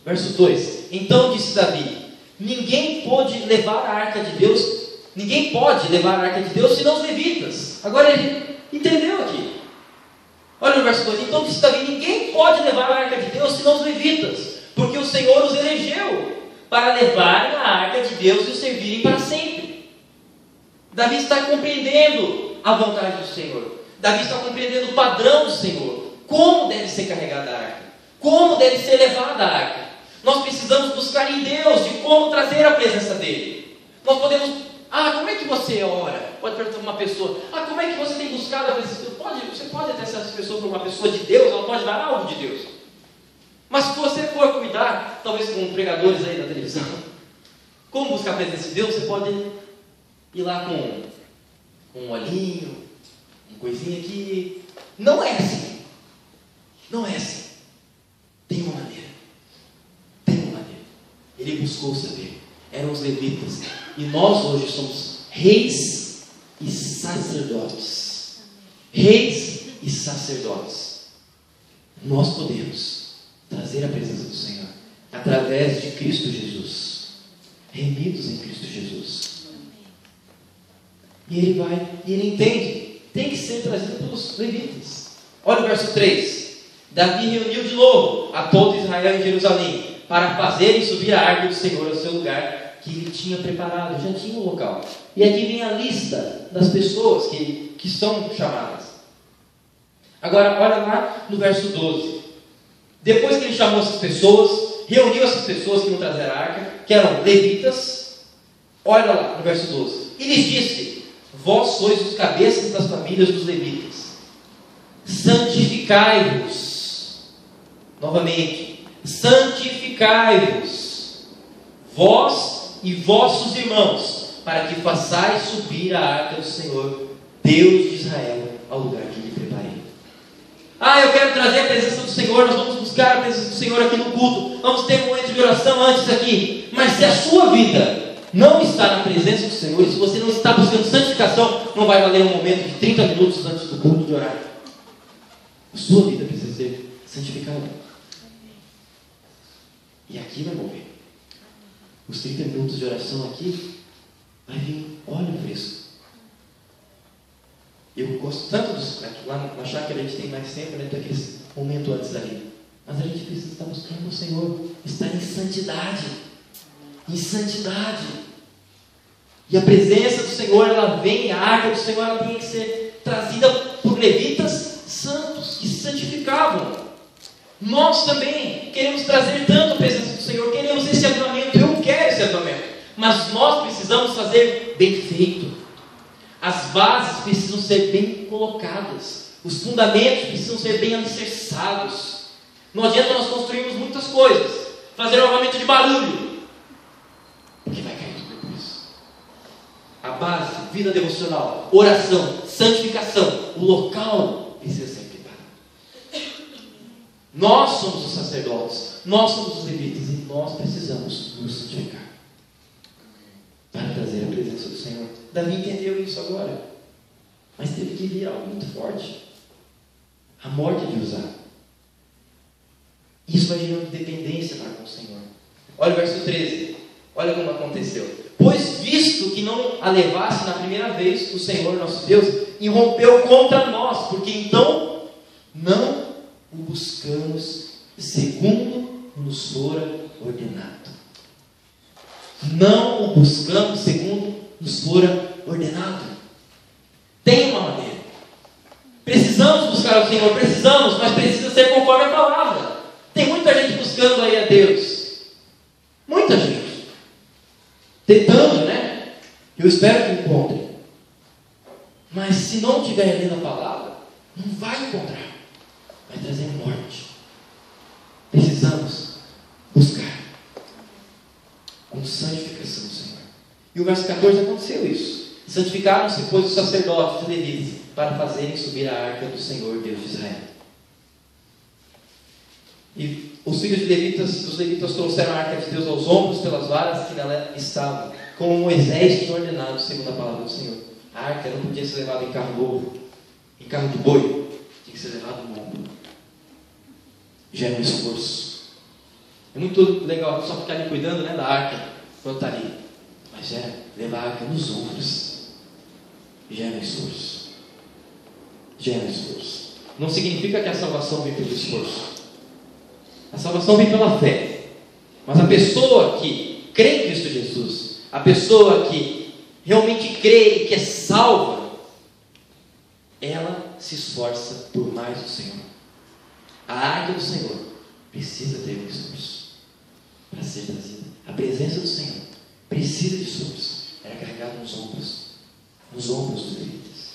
Verso 2. Então disse Davi: ninguém pode levar a arca de Deus senão os levitas. Agora ele entendeu aqui. Olha no verso 2. Então disse Davi: ninguém pode levar a arca de Deus senão os levitas, porque o Senhor os elegeu para levarem a arca de Deus e o servirem para sempre. Davi está compreendendo a vontade do Senhor. Davi está compreendendo o padrão do Senhor. Como deve ser carregada a arca, como deve ser levada a arca. Nós precisamos buscar em Deus de como trazer a presença dele. Nós podemos, como é que você ora? Pode perguntar para uma pessoa, como é que você tem buscado a presença de Deus? Você pode até ser essa pessoa para uma pessoa de Deus, ela pode dar algo de Deus. Mas se você for cuidar, talvez com pregadores aí na televisão, como buscar a presença de Deus, você pode ir lá com um olhinho, uma coisinha aqui. Não é assim. Não é assim. Tem uma maneira. Ele buscou saber. Eram os levitas. E nós hoje somos reis e sacerdotes. Reis e sacerdotes. Nós podemos trazer a presença do Senhor através de Cristo Jesus. Remidos em Cristo Jesus. E ele vai, e ele entende tem que ser trazida pelos levitas. Olha o verso 3. Davi reuniu de novo a todo Israel em Jerusalém, para fazerem subir a arca do Senhor ao seu lugar, que ele tinha preparado, já tinha um local. E aqui vem a lista das pessoas que são chamadas. Agora, olha lá no verso 12. Depois que ele chamou essas pessoas, reuniu essas pessoas que iam trazer a arca, que eram levitas. Olha lá no verso 12. E lhes disse: vós sois os cabeças das famílias dos levitas. Santificai-vos. Novamente. Santificai-vos, vós e vossos irmãos, para que façais subir a arca do Senhor, Deus de Israel, ao lugar que lhe preparei. Eu quero trazer a presença do Senhor, nós vamos buscar a presença do Senhor aqui no culto, vamos ter um momento de oração antes aqui. Mas se a sua vida não está na presença do Senhor, e se você não está buscando santificação, não vai valer um momento de 30 minutos antes do culto de orar. A sua vida precisa ser santificada. E aqui vai morrer. Os 30 minutos de oração aqui, vai vir óleo fresco. Eu gosto tanto dos... Lá na chácara a gente tem mais tempo, né? Daquele momento antes ali. Mas a gente precisa estar buscando o Senhor. Estar em santidade. Em santidade. E a presença do Senhor, ela vem, a arca do Senhor, ela tem que ser trazida por levitas santos, que se santificavam. Nós também queremos trazer tanto a presença do Senhor, queremos esse avivamento, eu quero esse avivamento, mas nós precisamos fazer bem feito. As bases precisam ser bem colocadas, os fundamentos precisam ser bem alicerçados. Não adianta nós construirmos muitas coisas, fazer um avivamento de barulho, porque vai cair tudo depois. A base, vida devocional, oração, santificação, o local precisa ser preparado. Nós somos os sacerdotes, nós somos os levitas, e nós precisamos nos santificar para trazer a presença do Senhor. Davi entendeu isso agora, mas teve que vir algo muito forte, a morte de Uzá. Isso vai gerando dependência para com o Senhor. Olha o verso 13, olha como aconteceu. Pois visto que não a levasse na primeira vez, o Senhor nosso Deus irrompeu contra nós, porque então não o buscamos segundo nos fora ordenado. Não o buscamos segundo nos fora ordenado. Tem uma maneira. Precisamos buscar o Senhor, precisamos, mas precisa ser conforme a palavra. Tem muita gente buscando aí a Deus. Muita gente. Tentando, né? Eu espero que encontre. Mas se não estiver ali na palavra, não vai encontrar. Vai trazer morte. Precisamos buscar com santificação do Senhor. E o verso 14 aconteceu isso. Santificaram-se, pois, os sacerdotes e levitas para fazerem subir a arca do Senhor, Deus de Israel. E os filhos de levitas, os levitas trouxeram a arca de Deus aos ombros pelas varas que nela estavam, como Moisés tinha ordenado, segundo a palavra do Senhor. A arca não podia ser levada em carro novo, em carro de boi, tinha que ser levada no ombro. Gera um esforço. É muito legal só ficar ali cuidando, né, da arca quando está ali, mas gera levar a arca nos ombros. Gera um esforço. Gera um esforço. Não significa que a salvação vem pelo esforço. A salvação vem pela fé. Mas a pessoa que crê em Cristo Jesus, a pessoa que realmente crê e que é salva, ela se esforça por mais do Senhor. A arca do Senhor precisa ter um esforço para ser trazida. A presença do Senhor precisa de esforço. Era carregada nos ombros dos levitas.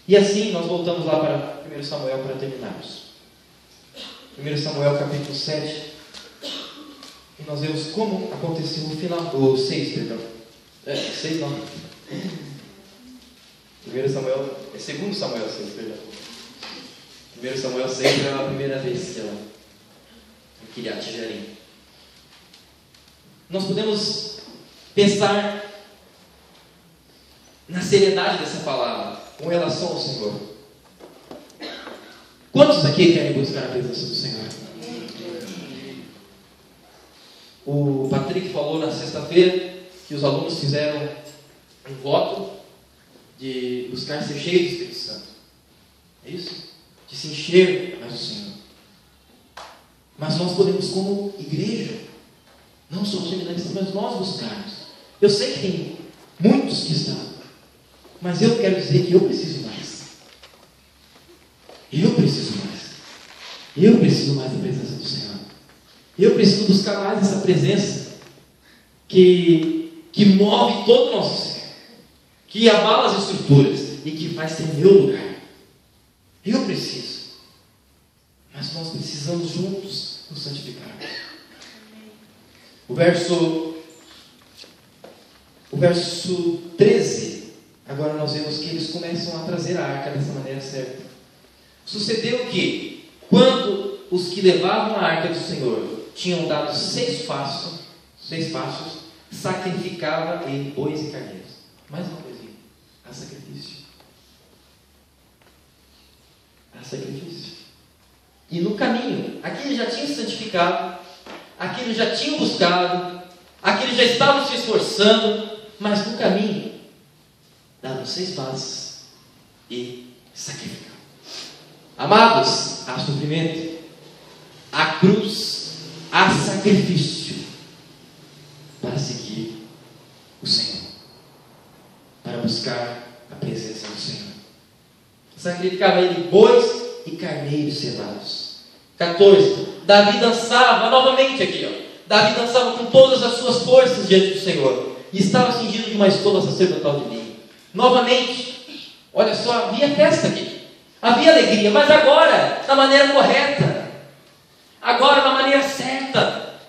E assim nós voltamos lá para 1 Samuel para terminarmos. 1 Samuel capítulo 7. E nós vemos como aconteceu o final do 6, perdão. 6 não. 1 Samuel, é 2 Samuel 6, perdão. 1 Samuel 6 é a primeira vez que ela queria Jearim. Nós podemos pensar na seriedade dessa palavra com relação ao Senhor. Quantos aqui querem buscar a presença do Senhor? O Patrick falou na sexta-feira que os alunos fizeram um voto de buscar ser cheio do Espírito Santo. É isso? De se encher mais do Senhor. Mas nós podemos, como igreja, não só os seminaristas, mas nós buscarmos. Eu sei que tem muitos que estão, mas eu quero dizer que eu preciso mais. Eu preciso mais. Eu preciso mais da presença do Senhor. Eu preciso buscar mais essa presença que move todo o nosso ser, que abala as estruturas e que faz ser meu lugar. Eu preciso. Mas nós precisamos juntos nos santificarmos. O verso 13, agora nós vemos que eles começam a trazer a arca dessa maneira certa. Sucedeu que, quando os que levavam a arca do Senhor tinham dado 6 passos, sacrificava ele bois e carneiros. Mais uma coisinha: há sacrifício. Há sacrifício. E no caminho, aqueles já tinham se santificado, aqueles já tinham buscado, aqueles já estavam se esforçando, mas no caminho davam 6 passos e sacrificavam. Amados, há sofrimento, há cruz, há sacrifício para seguir o Senhor, para buscar a presença do Senhor. Sacrificava ele bois e carneiros cevados. 14. Davi dançava, novamente aqui, Davi dançava com todas as suas forças diante do Senhor, e estava cingido de uma estola sacerdotal de linho. Novamente, olha só, havia festa aqui, havia alegria, mas agora, da maneira correta, agora da maneira certa.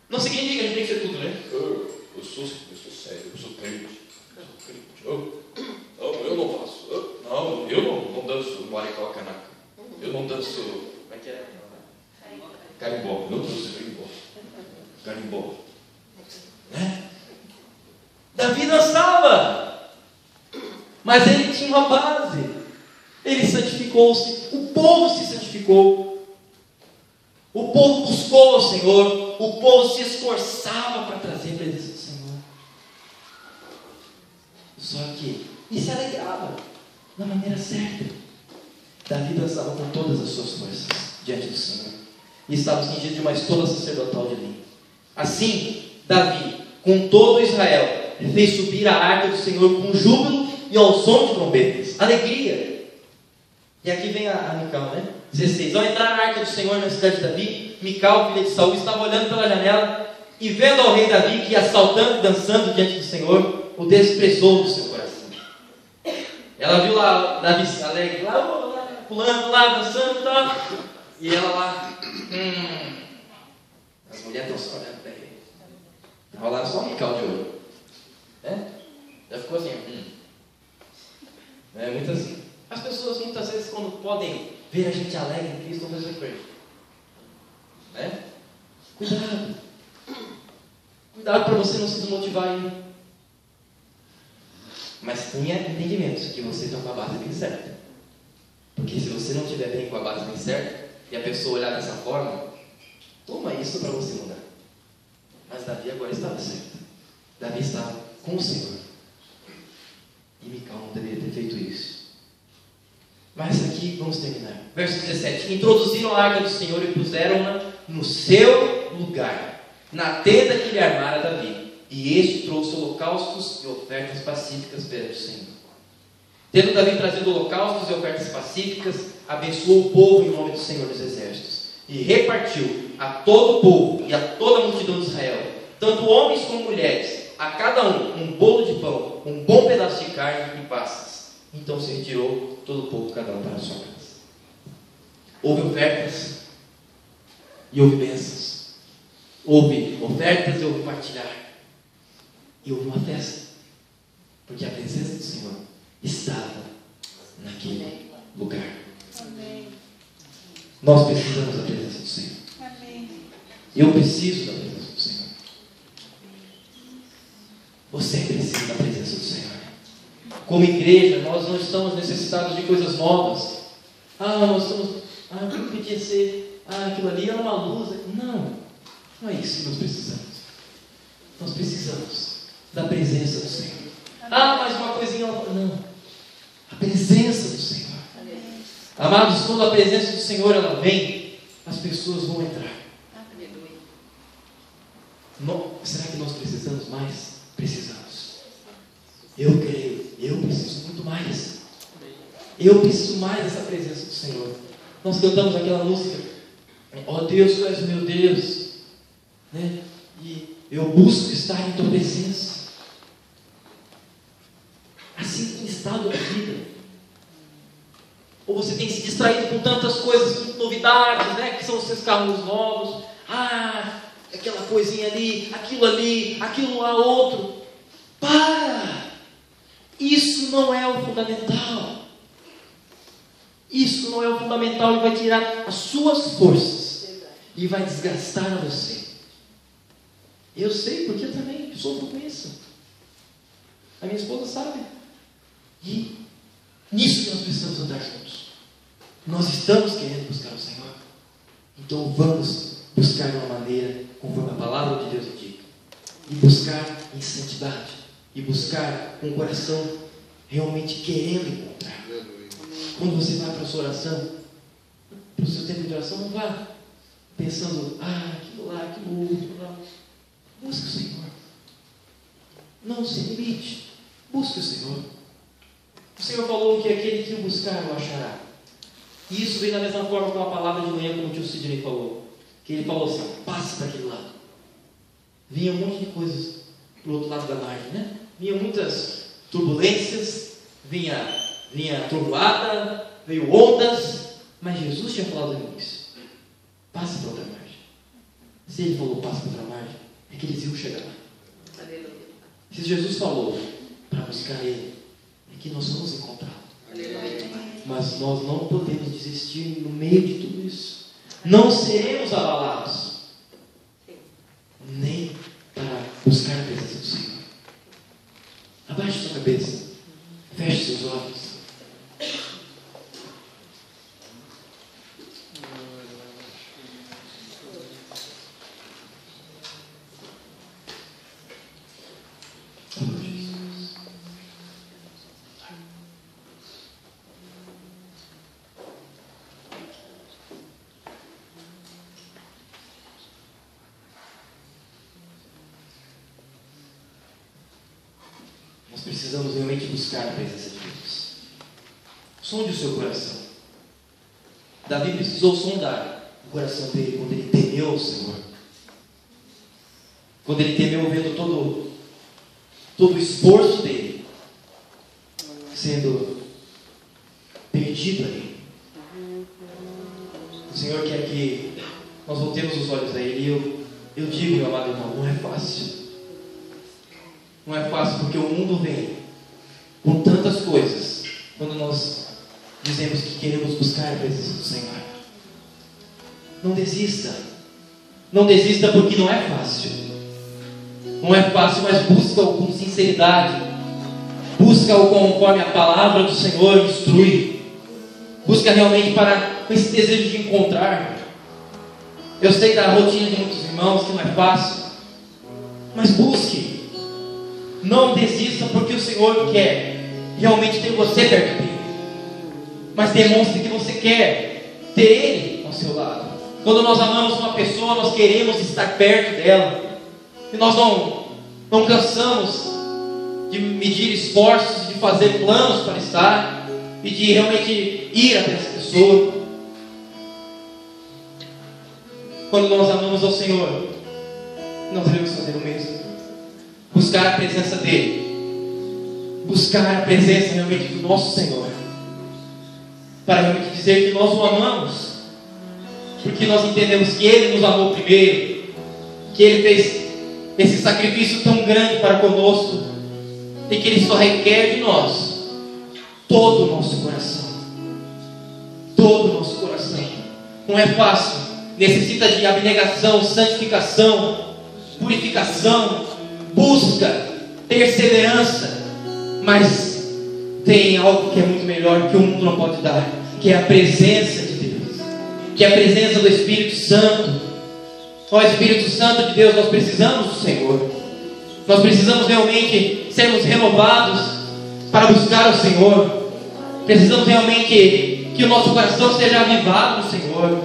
Não significa que a gente tem que ser tudo, né? Eu sou sério, eu sou crente. Eu não faço. Eu não danço maricoca-naca. Eu não danço. Como é que é? Carimbó. Eu não danço carimbó. Né? Davi dançava, mas ele tinha uma base. Ele santificou-se. O povo se santificou. O povo buscou o Senhor. O povo se esforçava para trazer a presença do Senhor. Só que e se alegrava da maneira certa. Davi dançava com todas as suas forças diante do Senhor, e estava cingido de uma estola sacerdotal de linho. Assim, Davi, com todo Israel, fez subir a arca do Senhor com júbilo e ao som de trombetas, alegria. E aqui vem a Mical, né? 16. Ao entrar a arca do Senhor na cidade de Davi, Mical, filha de Saul, estava olhando pela janela e vendo ao rei Davi que ia saltando e dançando diante do Senhor, o desprezou do seu coração. Ela viu lá Davi alegre, lá pulando, lá dançando e tal, e ela lá, as mulheres estão só olhando para ele. Estava lá só um Mical de ouro, né? Já ficou assim, as pessoas muitas vezes, quando podem ver a gente alegre em Cristo, vão fazer coisa, né? Cuidado para você não se desmotivar ainda. Mas tenha entendimento que você está com a base bem certa. Porque se você não estiver bem com a base bem certa, e a pessoa olhar dessa forma, toma isso para você mudar. Mas Davi agora estava certo. Davi estava com o Senhor. E Mical não deveria ter feito isso. Mas aqui vamos terminar. Verso 17. Introduziram a arca do Senhor e puseram-na no seu lugar, na tenda que lhe armara Davi. E este trouxe holocaustos e ofertas pacíficas perante o Senhor. Tendo Davi trazido holocaustos e ofertas pacíficas, abençoou o povo em nome do Senhor dos Exércitos, e repartiu a todo o povo e a toda a multidão de Israel, tanto homens como mulheres, a cada um bolo de pão, um bom pedaço de carne e passas. Então se retirou todo o povo, cada um para a sua casa. Houve ofertas e houve bênçãos. Houve ofertas e houve partilhar. E houve uma festa, porque a presença do Senhor estava naquele lugar. Amém. Nós precisamos da presença do Senhor. Amém. Eu preciso da presença do Senhor. Você precisa da presença do Senhor. Como igreja, nós não estamos necessitados de coisas novas. Nós estamos... o que podia ser? Aquilo ali é uma luz. Não é isso que nós precisamos. Nós precisamos da presença do Senhor. mais uma coisinha. Não. A presença do Senhor. Amados, quando a presença do Senhor ela vem, as pessoas vão entrar. Será que nós precisamos mais? Precisamos. Eu creio, eu preciso muito mais. Eu preciso mais dessa presença do Senhor. Nós cantamos aquela música, ó Deus, tu és o meu Deus, né? E eu busco estar em tua presença. Assim tem estado a vida. Ou você tem se distraído com tantas coisas, novidades, né? Que são os seus carros novos. Aquela coisinha ali, aquilo lá, outro. Para! Isso não é o fundamental. Isso não é o fundamental e vai tirar as suas forças e vai desgastar a você. Eu sei, porque eu também sofro com isso. A minha esposa sabe. E nisso que nós precisamos andar juntos. Nós estamos querendo buscar o Senhor. Então vamos buscar de uma maneira conforme a palavra de Deus indica. E buscar em santidade. E buscar com o coração realmente querendo encontrar. Quando você vai para a sua oração, para o seu tempo de oração, não vá pensando, aquilo lá, aquilo outro. Não. Busque o Senhor. Não se limite. Busque o Senhor. O Senhor falou que aquele que o buscar o achará. E isso vem da mesma forma com a palavra de manhã, como o tio Sidney falou. Que ele falou assim, passe para aquele lado. Vinha um monte de coisas para o outro lado da margem, né? Vinha muitas turbulências, vinha trovoada, veio ondas, mas Jesus tinha falado no início, passe para outra margem. Se ele falou passe para outra margem, é que eles iam chegar lá. Se Jesus falou para buscar ele, é que nós vamos encontrá-lo. Mas nós não podemos desistir no meio de tudo isso. Não seremos abalados, nem para buscar a presença do Senhor. Abaixe sua cabeça, feche seus olhos. Precisamos realmente buscar a presença de Deus. Sonde o seu coração. Davi precisou sondar o coração dele quando ele temeu o Senhor. Quando ele temeu vendo todo o esforço dele sendo perdido ali. O Senhor quer que nós voltemos os olhos a Ele. E eu digo, meu amado irmão, não é fácil. Não é fácil porque o mundo vem com tantas coisas quando nós dizemos que queremos buscar a presença do Senhor. Não desista. Não desista porque não é fácil. Não é fácil, mas busca-o com sinceridade. Busca-o conforme a palavra do Senhor instrui. Busca realmente com esse desejo de encontrar. Eu sei da rotina de muitos irmãos que não é fácil, mas busque. Não desista porque o Senhor quer realmente ter você perto dele. Mas demonstre que você quer ter Ele ao seu lado. Quando nós amamos uma pessoa, nós queremos estar perto dela. E nós não cansamos de medir esforços, de fazer planos para estar e de realmente ir até essa pessoa. Quando nós amamos ao Senhor, nós devemos fazer o mesmo. Buscar a presença dEle. Buscar a presença realmente do nosso Senhor. Para realmente dizer que nós o amamos. Porque nós entendemos que Ele nos amou primeiro. Que Ele fez esse sacrifício tão grande para conosco. E que Ele só requer de nós todo o nosso coração. Todo o nosso coração. Não é fácil. Necessita de abnegação, santificação, purificação, busca, perseverança, mas tem algo que é muito melhor que o mundo não pode dar, que é a presença de Deus, que é a presença do Espírito Santo. Ó Espírito Santo de Deus, nós precisamos do Senhor. Nós precisamos realmente sermos renovados para buscar o Senhor. Precisamos realmente que o nosso coração seja avivado no Senhor.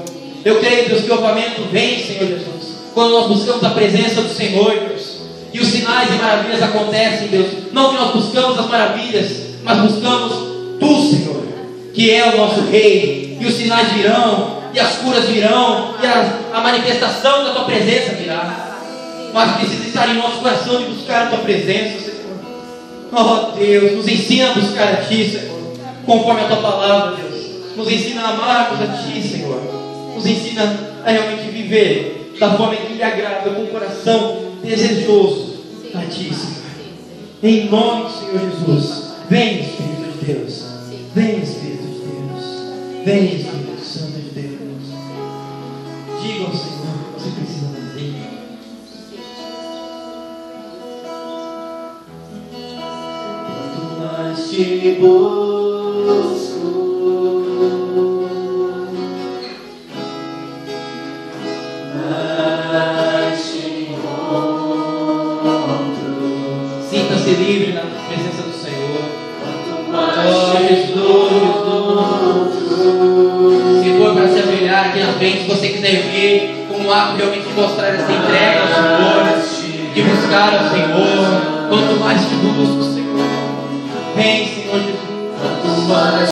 Eu creio, Deus, que o avivamento vem, Senhor Jesus, quando nós buscamos a presença do Senhor, Deus. E os sinais e maravilhas acontecem, Deus. Não que nós buscamos as maravilhas, mas buscamos Tu, Senhor, que é o nosso Rei. E os sinais virão, e as curas virão, e a manifestação da Tua presença virá. Mas precisa estar em nosso coração de buscar a Tua presença, Senhor. Oh Deus, nos ensina a buscar a Ti, Senhor, conforme a Tua palavra, Deus. Nos ensina a amarmos a Ti, Senhor. Nos ensina a realmente viver da forma que lhe agrada, com o coração desejoso a Ti, Senhor. Em nome do Senhor Jesus. Vem, Espírito de Deus. Vem, Espírito de Deus. Vem, Espírito Santo de Deus. Diga ao Senhor o que você precisa fazer. Quanto mais te busco, mais te encontro. Sinta-se livre na presença do Senhor. Quanto mais Jesus. Se for para se ajoelhar aqui na frente, se você quiser vir como um ato realmente de mostrar essa entrega ao Senhor, de buscar ao Senhor, quanto mais te busco, Senhor. Vem, Senhor Jesus. Quanto mais